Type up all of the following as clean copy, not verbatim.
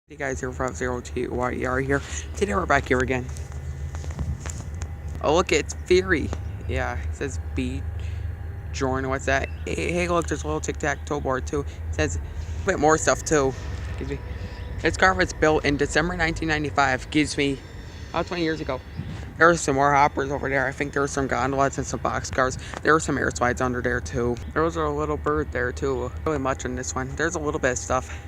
Hey guys, here from Little Chute Wisconsin here. Today we're back here again. Oh look, it's Fury. Yeah, it says B. Jordan, what's that? Hey look, there's a little tic-tac-toe board too. It says a bit more stuff too. This car was built in December 1995. Gives me about 20 years ago. There were some more hoppers over there. I think there were some gondolas and some boxcars. There were some air slides under there too. There was a little bird there too. Really much on this one. There's a little bit of stuff.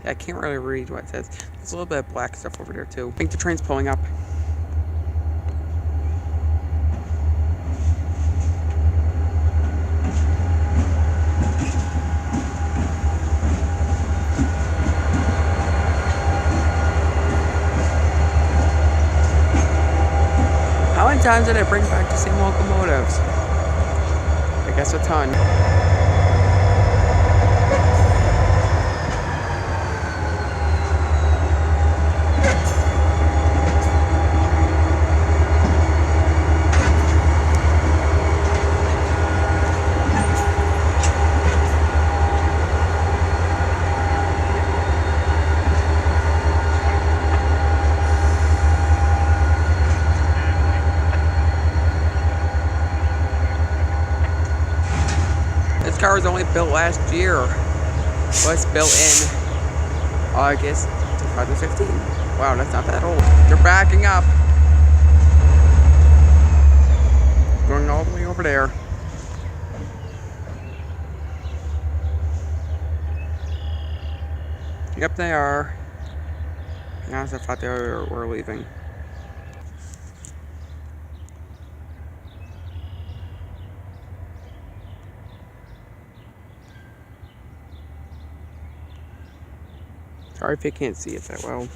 I can't really read what it says. There's a little bit of black stuff over there too. I think the train's pulling up. How many times did I bring back the same locomotives? I guess a ton. This car was only built last year. It was built in August 2015. Wow, that's not that old. They're backing up. Going all the way over there. Yep, they are. Yes, I thought they were leaving. Sorry if you can't see it that well.